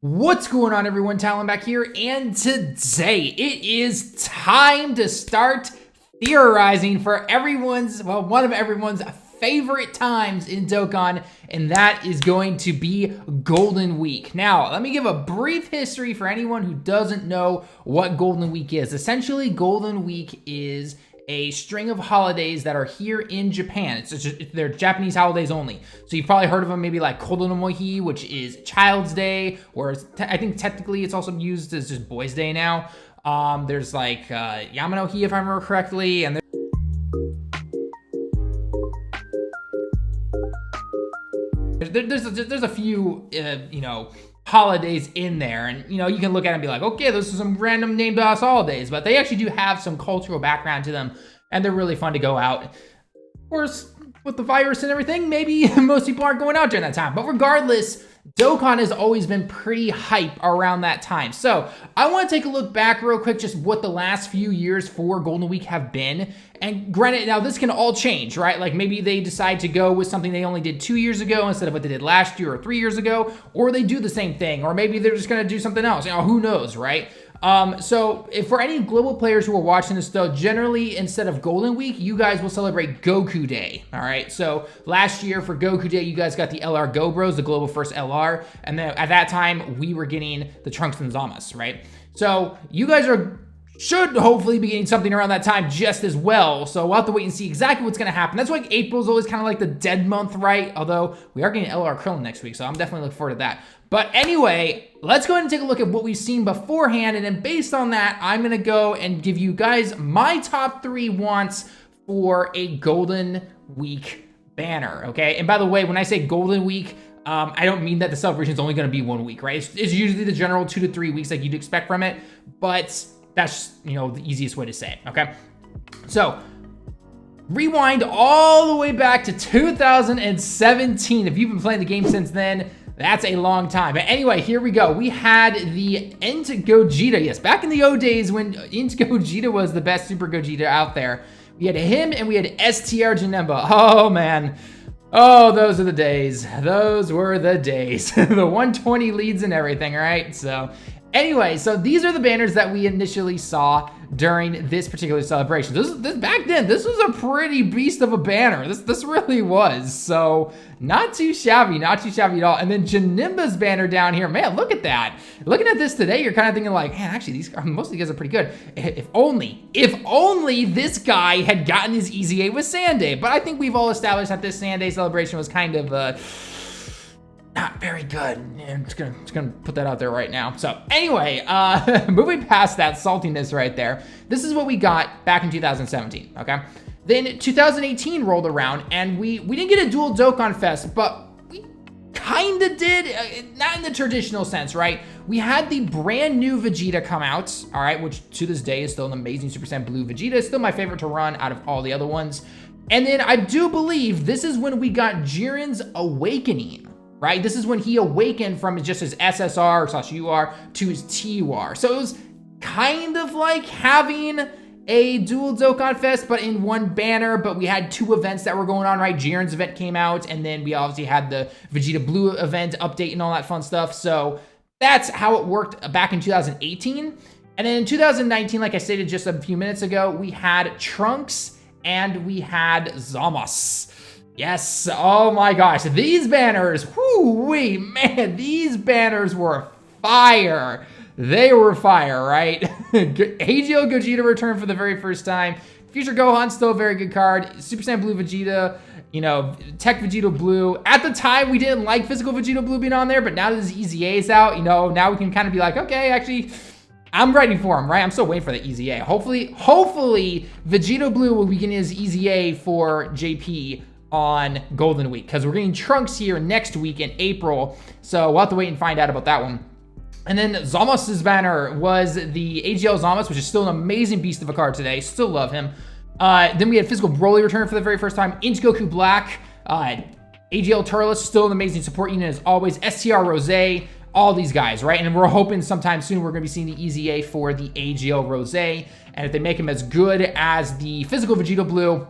What's going on, everyone? Talon back here, and today it is time to start theorizing for one of everyone's favorite times in Dokkan, and that is going to be Golden Week. Now, let me give a brief history for anyone who doesn't know what Golden Week is. Essentially, Golden Week is a string of holidays that are here in Japan. They're Japanese holidays only. So you've probably heard of them, maybe like Kodo no Mohi, which is Child's Day, or I think technically it's also used as just Boys' Day now. There's like Yamanohi, if I remember correctly, and there's a few holidays in there, and you can look at it and be like, okay, those are some random named ass holidays, but they actually do have some cultural background to them, and they're really fun to go out. Of course, with the virus and everything, maybe most people aren't going out during that time, but regardless, Dokkan has always been pretty hype around that time. So I want to take a look back real quick, just what the last few years for Golden Week have been. And granted, now this can all change, right? Like maybe they decide to go with something they only did 2 years ago instead of what they did last year or 3 years ago, or they do the same thing, or maybe they're just going to do something else. Who knows, right? So if for any global players who are watching this though, generally instead of Golden Week, you guys will celebrate Goku Day. All right. So last year for Goku Day, you guys got the LR Go Bros, the global first LR. And then at that time we were getting the Trunks and Zamas, right? So you guys should hopefully be getting something around that time just as well. So we'll have to wait and see exactly what's going to happen. That's why April is always kind of like the dead month, right? Although we are getting LR Krillin next week, so I'm definitely looking forward to that. But anyway, let's go ahead and take a look at what we've seen beforehand. And then based on that, I'm going to go and give you guys my top 3 wants for a Golden Week banner, okay? And by the way, when I say Golden Week, I don't mean that the celebration is only going to be 1 week, right? It's usually the general 2 to 3 weeks like you'd expect from it, but that's, the easiest way to say it, okay? So, rewind all the way back to 2017. If you've been playing the game since then, that's a long time. But anyway, here we go. We had the Int Gogeta. Yes, back in the old days when Int Gogeta was the best Super Gogeta out there. We had him and we had STR Janemba. Oh, man. Oh, those are the days. Those were the days. The 120 leads and everything, right? So anyway, so these are the banners that we initially saw during this particular celebration. This back then, this was a pretty beast of a banner. This really was. So not too shabby at all. And then Janemba's banner down here, man, look at that. Looking at this today, you're kind of thinking like, man, actually, most of these guys are pretty good. If only this guy had gotten his EZA with Sunday. But I think we've all established that this Sunday celebration was kind of not very good. I'm just gonna put that out there right now. So anyway, moving past that saltiness right there, this is what we got back in 2017, okay? Then 2018 rolled around and we didn't get a dual Dokkan Fest, but we kinda did, not in the traditional sense, right? We had the brand new Vegeta come out, all right, which to this day is still an amazing Super Saiyan Blue Vegeta. It's still my favorite to run out of all the other ones. And then I do believe this is when we got Jiren's Awakening, right? This is when he awakened from just his SSR/UR to his TUR. So it was kind of like having a dual Dokkan Fest, but in one banner, but we had 2 events that were going on, right? Jiren's event came out, and then we obviously had the Vegeta Blue event update and all that fun stuff. So that's how it worked back in 2018. And then in 2019, like I stated just a few minutes ago, we had Trunks and we had Zamas. Yes, oh my gosh, these banners, whoo-wee, man, these banners were fire. They were fire, right? AGL Gogeta returned for the very first time. Future Gohan, still a very good card. Super Saiyan Blue Vegeta, Tech Vegeta Blue. At the time, we didn't like Physical Vegeta Blue being on there, but now that his EZA is out, now we can kind of be like, okay, actually, I'm ready for him, right? I'm still waiting for the EZA. Hopefully, Vegeta Blue will be getting his EZA for JP on Golden Week, because we're getting Trunks here next week in April, so we'll have to wait and find out about that one. And then Zamas' banner was the AGL Zamas, which is still an amazing beast of a card today. Still love him. Then we had Physical Broly return for the very first time. Int Goku Black. AGL Turles, still an amazing support unit as always. STR Rose, all these guys, right? And we're hoping sometime soon we're going to be seeing the EZA for the AGL Rose. And if they make him as good as the Physical Vegeta Blue,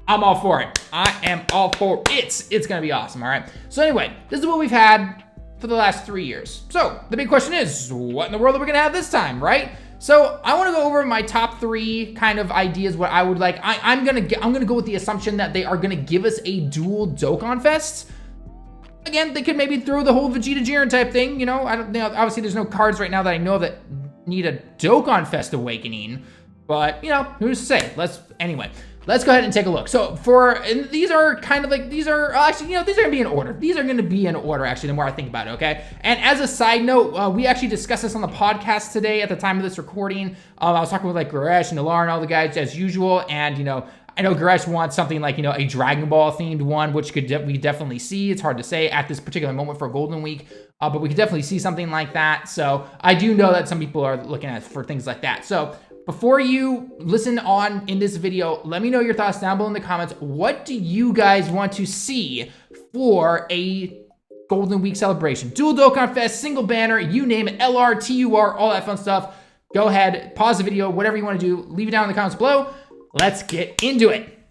I'm all for it. I am all for it. It's going to be awesome, all right? So anyway, this is what we've had for the last 3 years. So the big question is, what in the world are we gonna have this time, right? So I want to go over my top 3 kind of ideas, what I would like. I'm gonna go with the assumption that they are gonna give us a dual Dokkan Fest. Again, they could maybe throw the whole Vegeta Jiren type thing, you know. I don't know. Obviously, there's no cards right now that I know of that need a Dokkan Fest awakening, but you know, who's to say? Anyway. Let's go ahead and take a look. So and these are kind of like, these are actually, you know, these are gonna be in order. These are gonna be in order, actually, the more I think about it, okay? And as a side note, we actually discussed this on the podcast today at the time of this recording. I was talking with like Goresh and Alar and all the guys as usual. And, you know, I know Goresh wants something like, you know, a Dragon Ball themed one, which we definitely see. It's hard to say at this particular moment for Golden Week, but we could definitely see something like that. So I do know that some people are looking at for things like that. So before you listen on in this video, let me know your thoughts down below in the comments. What do you guys want to see for a Golden Week celebration? Dual Dokkan Fest, single banner, you name it, LR, TUR, all that fun stuff. Go ahead, pause the video, whatever you want to do, leave it down in the comments below. Let's get into it.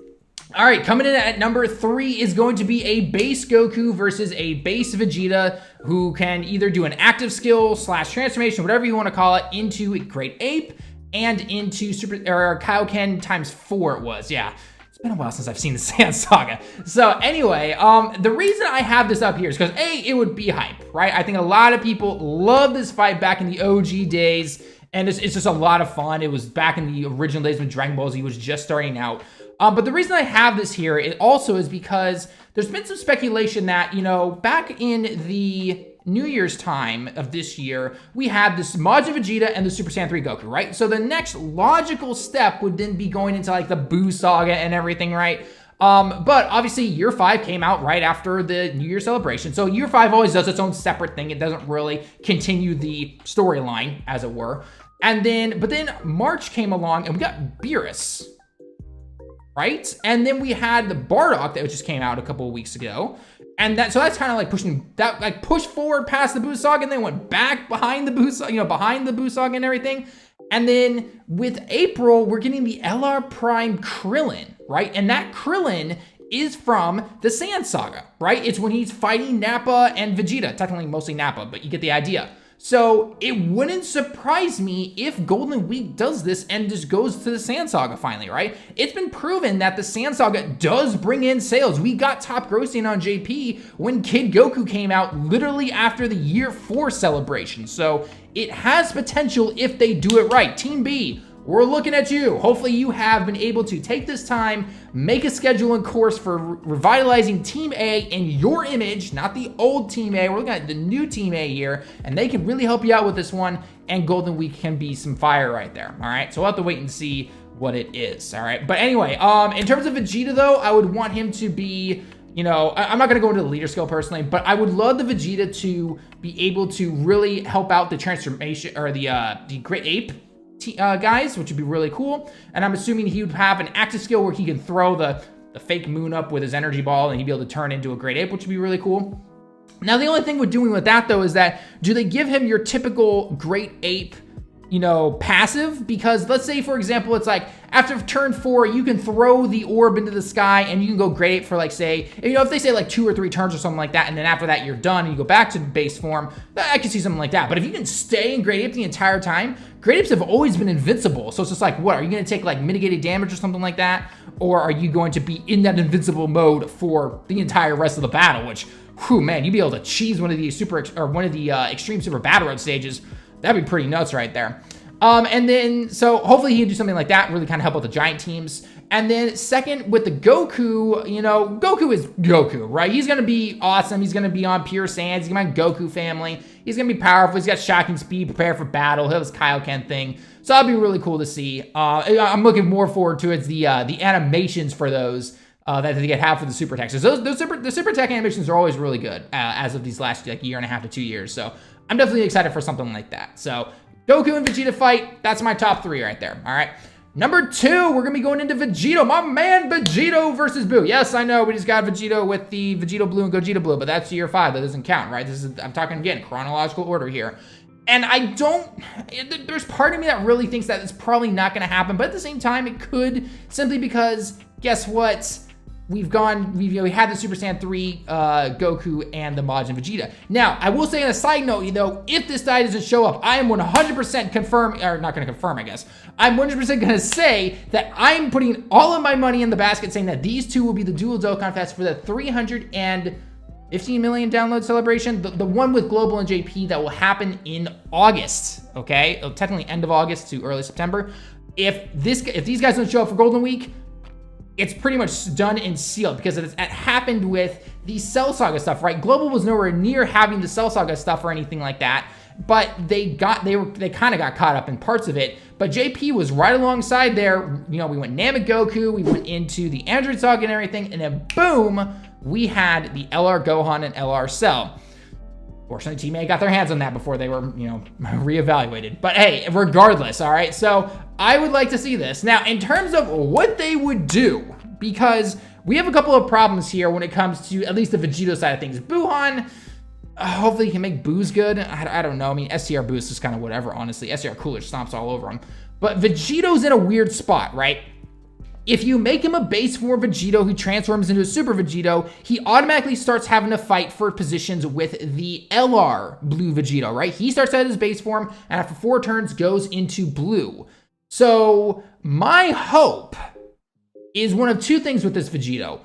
All right, coming in at number 3 is going to be a base Goku versus a base Vegeta, who can either do an active skill / transformation, whatever you want to call it, into Great Ape and into Kaioken ×4 it was, yeah. It's been a while since I've seen the Saiyan Saga. So anyway, the reason I have this up here is because A, it would be hype, right? I think a lot of people love this fight back in the OG days, and it's just a lot of fun. It was back in the original days when Dragon Ball Z was just starting out. But the reason I have this here also is because there's been some speculation that, you know, back in the New Year's time of this year, we had this Majin Vegeta and the Super Saiyan 3 Goku, right? So the next logical step would then be going into like the Buu saga and everything, right? But obviously year 5 came out right after the New Year celebration. So year 5 always does its own separate thing. It doesn't really continue the storyline, as it were. And then, but then March came along and we got Beerus, right? And then we had the Bardock that just came out a couple of weeks ago. And so that's kind of like pushing that, like push forward past the Buu saga and then went back behind the Buu saga, you know, behind the Buu saga and everything. And then with April, we're getting the LR Prime Krillin, right? And that Krillin is from the Saiyan Saga, right? It's when he's fighting Nappa and Vegeta, technically mostly Nappa, but you get the idea. So it wouldn't surprise me if Golden Week does this and just goes to the Saiyan Saga finally, right? It's been proven that the Saiyan Saga does bring in sales. We got top grossing on JP when Kid Goku came out literally after the year 4 celebration. So it has potential if they do it right. Team B, we're looking at you. Hopefully you have been able to take this time, make a schedule and course for revitalizing Team A in your image, not the old Team A. We're looking at the new Team A here, and they can really help you out with this one, and Golden Week can be some fire right there, all right? So we'll have to wait and see what it is, all right? But anyway, in terms of Vegeta, though, I would want him to be, you know, I'm not going to go into the leader skill personally, but I would love the Vegeta to be able to really help out the transformation, or the Great Ape guys, which would be really cool. And I'm assuming he would have an active skill where he can throw the fake moon up with his energy ball and he'd be able to turn into a Great Ape, which would be really cool. Now, the only thing we're doing with that, though, is that do they give him your typical Great Ape, you know, passive? Because let's say, for example, it's like after turn 4, you can throw the orb into the sky and you can go Great Ape for like, say, you know, if they say like 2 or 3 turns or something like that, and then after that you're done and you go back to base form, I can see something like that. But if you can stay in Great Ape the entire time, Great Apes have always been invincible. So it's just like, what, are you going to take like mitigated damage or something like that? Or are you going to be in that invincible mode for the entire rest of the battle? Which, whew, man, you'd be able to cheese one of the extreme super battle road stages. That'd be pretty nuts right there. And then, so hopefully he can do something like that, really kind of help out the giant teams. And then second, with the Goku, you know, Goku is Goku, right? He's going to be awesome. He's going to be on Pure Saiyans. He's going to be on Goku family. He's going to be powerful. He's got shocking speed, prepare for battle. He'll have his Kaioken thing. So that'll be really cool to see. I'm looking more forward to it. The animations for those that they can have for the Super Tech. So the Super Tech animations are always really good as of these last like year and a half to 2 years. So I'm definitely excited for something like that. So Goku and Vegeta fight, that's my top 3 right there, all right? Number 2, we're gonna be going into Vegito, my man Vegito versus Buu. Yes, I know we just got Vegito with the Vegito Blue and Gogeta Blue, but that's year 5, that doesn't count, right? I'm talking, again, chronological order here. And there's part of me that really thinks that it's probably not gonna happen, but at the same time, it could, simply because, guess what? we had the Super Saiyan 3 Goku and the Majin Vegeta. Now, I will say on a side note, though, if this die doesn't show up, I am 100% confirm, or not going to confirm, I guess. I'm 100% going to say that I'm putting all of my money in the basket saying that these two will be the Dual Dokkan Fest for the 315 million download celebration, the one with Global and JP that will happen in August, okay? Technically end of August to early September. If these guys don't show up for Golden Week, it's pretty much done and sealed because it happened with the Cell Saga stuff, right? Global was nowhere near having the Cell Saga stuff or anything like that, but they kind of got caught up in parts of it. But JP was right alongside there. You know, we went Namek Goku, we went into the Android Saga and everything, and then boom, we had the LR Gohan and LR Cell. Fortunately, Team A got their hands on that before they were, you know, reevaluated. But hey, regardless, all right? So I would like to see this. Now, in terms of what they would do, because we have a couple of problems here when it comes to at least the Vegeta side of things. Buhan, hopefully he can make Boost good. I don't know. I mean, STR Boost is kind of whatever, honestly. STR Cooler stomps all over him. But Vegito's in a weird spot, right? If you make him a base form Vegito who transforms into a Super Vegito, he automatically starts having to fight for positions with the LR Blue Vegito, right? He starts out as base form, and after 4 turns goes into blue. So my hope is one of 2 things with this Vegito.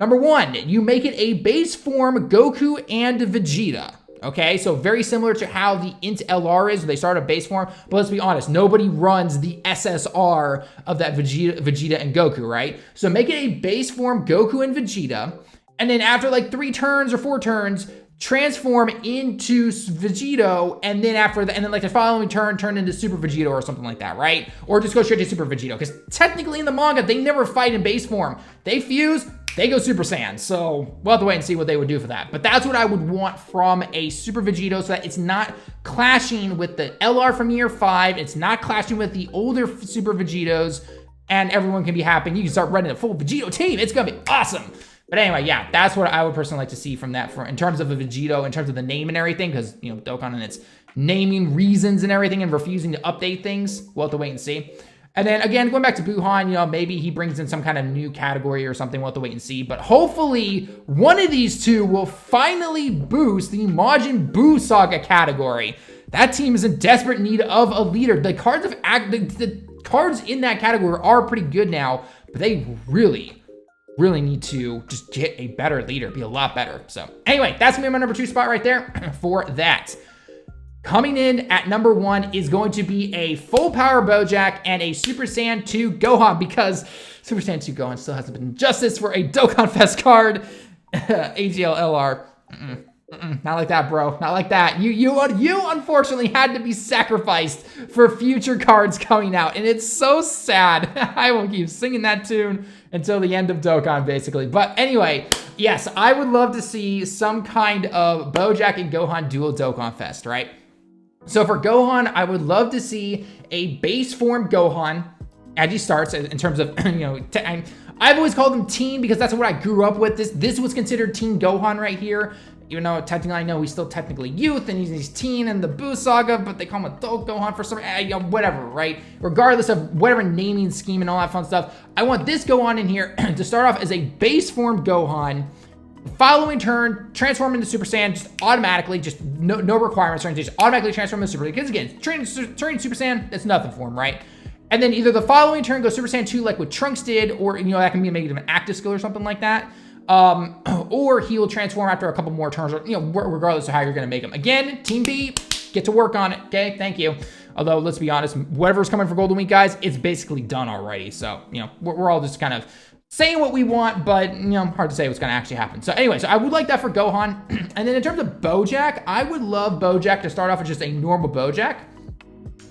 Number 1, you make it a base form Goku and Vegeta. Okay, so very similar to how the Int LR is, where they start a base form, but let's be honest, nobody runs the SSR of that Vegeta and Goku, right? So make it a base form Goku and Vegeta, and then after like 3 turns or 4 turns, transform into Vegito, and then like the following turn into Super Vegito or something like that, right? Or just go straight to Super Vegito, because technically in the manga, they never fight in base form. They fuse, they go Super Saiyan, so we'll have to wait and see what they would do for that. But that's what I would want from a Super Vegito, so that it's not clashing with the LR from year 5, it's not clashing with the older Super Vegitos, and everyone can be happy. You can start running a full Vegito team. It's gonna be awesome. But anyway, yeah, that's what I would personally like to see from that, in terms of a Vegito, in terms of the name and everything, because, you know, Dokkan and its naming reasons and everything and refusing to update things. We'll have to wait and see. And then again, going back to Buhan, you know, maybe he brings in some kind of new category or something. We'll have to wait and see. But hopefully, one of these two will finally boost the Majin Buu Saga category. That team is in desperate need of a leader. The cards in that category are pretty good now, but they really need to just get a better leader, be a lot better. So anyway, that's gonna be my number 2 spot right there for that. Coming in at number 1 is going to be a full power Bojack and a Super Saiyan 2 Gohan, because Super Saiyan 2 Gohan still hasn't been justice for a Dokkan Fest card. AGL LR. Not like that, bro. Not like that. You unfortunately had to be sacrificed for future cards coming out, and it's so sad. I will keep singing that tune until the end of Dokkan, basically. But anyway, yes, I would love to see some kind of Bojack and Gohan dual Dokkan Fest, right? So for Gohan, I would love to see a base form Gohan as he starts, in terms of, you know, I've always called him teen because that's what I grew up with. This was considered teen Gohan right here. Even though technically I know he's still technically youth and he's teen in the Buu Saga, but they call him adult Gohan for some, you know, whatever, right? Regardless of whatever naming scheme and all that fun stuff, I want this Gohan in here to start off as a base form Gohan. Following turn, transform into Super Saiyan just automatically, just no requirements or anything, just automatically transform into Super Saiyan. Because again, turning Super Saiyan, that's nothing for him, right? And then either the following turn goes Super Saiyan 2 like what Trunks did, or, you know, that can be maybe an active skill or something like that. Or he'll transform after a couple more turns, or, you know, regardless of how you're going to make him. Again, Team B, get to work on it, okay? Thank you. Although, let's be honest, whatever's coming for Golden Week, guys, it's basically done already. So, you know, we're all just kind of saying what we want, but, you know, hard to say what's going to actually happen. So anyway, so I would like that for Gohan. And then in terms of Bojack, I would love Bojack to start off as just a normal Bojack,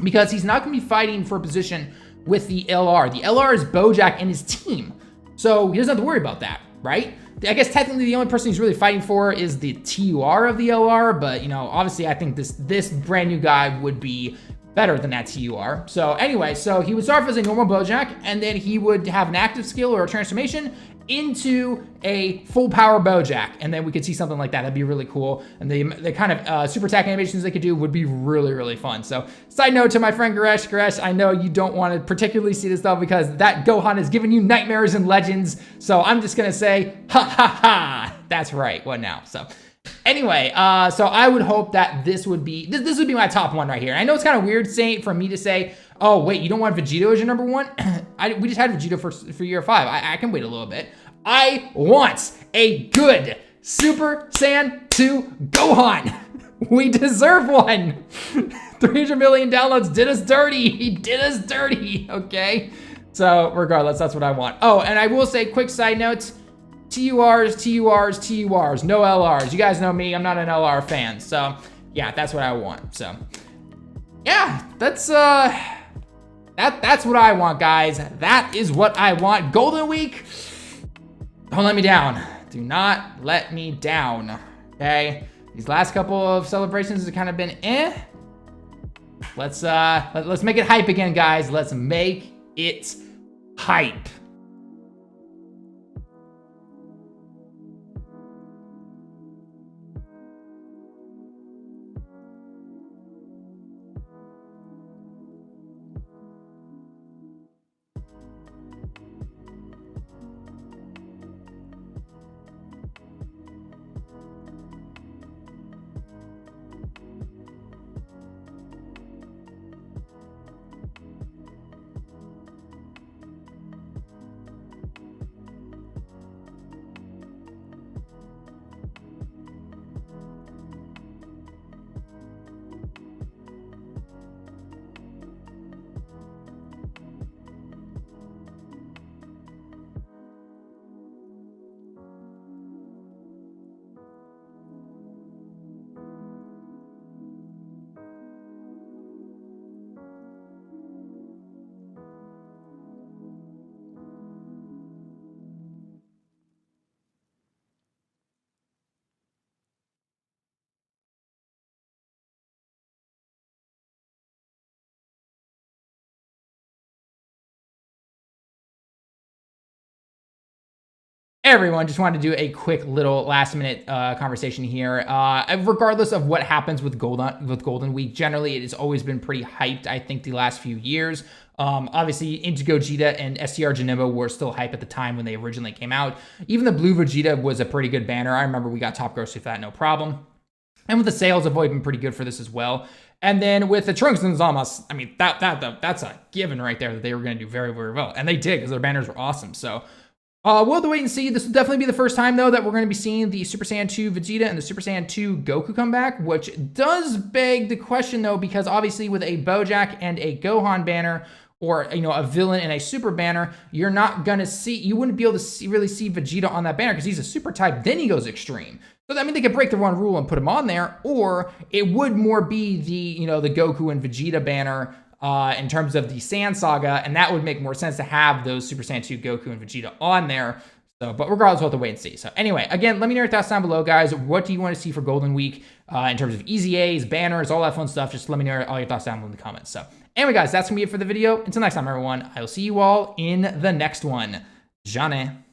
because he's not going to be fighting for a position with the LR. The LR is Bojack and his team, so he doesn't have to worry about that, right? I guess technically the only person he's really fighting for is the TUR of the LR, but, you know, obviously I think this brand new guy would be better than that TUR. So anyway, so he would start off as a normal Bojack, and then he would have an active skill or a transformation into a full power Bojack, and then we could see something like that. That'd be really cool. And the kind of super attack animations they could do would be really, really fun. So side note to my friend Goresh, I know you don't want to particularly see this stuff because that Gohan has given you nightmares and legends. So I'm just gonna say, ha ha ha, that's right. What now? So anyway, so I would hope that this would be my top one right here. I know it's kind of weird for me to say, oh wait, you don't want Vegeta as your number one? We just had Vegeta for year 5. I can wait a little bit. I want a good Super Saiyan 2 Gohan. We deserve one. 300 million downloads did us dirty. He did us dirty, okay? So regardless, that's what I want. Oh, and I will say, quick side note, TURs, no LRs. You guys know me, I'm not an LR fan. So yeah, that's what I want. So yeah, that's what I want, guys. That is what I want. Golden Week, don't let me down. Do not let me down, okay? These last couple of celebrations have kind of been eh. Let's make it hype again, guys. Let's make it hype. Everyone, just wanted to do a quick little last minute conversation here. Regardless of what happens with Golden Week, generally it has always been pretty hyped, I think, the last few years. Obviously, Indigo Vegeta and STR Janemba were still hype at the time when they originally came out. Even the Blue Vegeta was a pretty good banner. I remember we got top gross with that, no problem. And with the sales, have always been pretty good for this as well. And then with the Trunks and Zamasu, I mean, that's a given right there that they were going to do very, very well. And they did, because their banners were awesome. So we'll have to wait and see. This will definitely be the first time, though, that we're going to be seeing the Super Saiyan 2 Vegeta and the Super Saiyan 2 Goku come back, which does beg the question, though, because obviously with a Bojack and a Gohan banner, or, you know, a villain and a super banner, you're not going to see, you wouldn't be able to really see Vegeta on that banner because he's a super type, then he goes extreme. So, I mean, they could break the one rule and put him on there, or it would more be the, you know, the Goku and Vegeta banner in terms of the Saiyan saga, and that would make more sense to have those Super Saiyan 2 Goku and Vegeta on there. So, but regardless, we'll have to wait and see. So anyway, again, let me know your thoughts down below, guys. What do you want to see for Golden Week in terms of EZAs, banners, all that fun stuff? Just let me know all your thoughts down below in the comments. So anyway, guys, that's going to be it for the video. Until next time, everyone, I will see you all in the next one. Jane.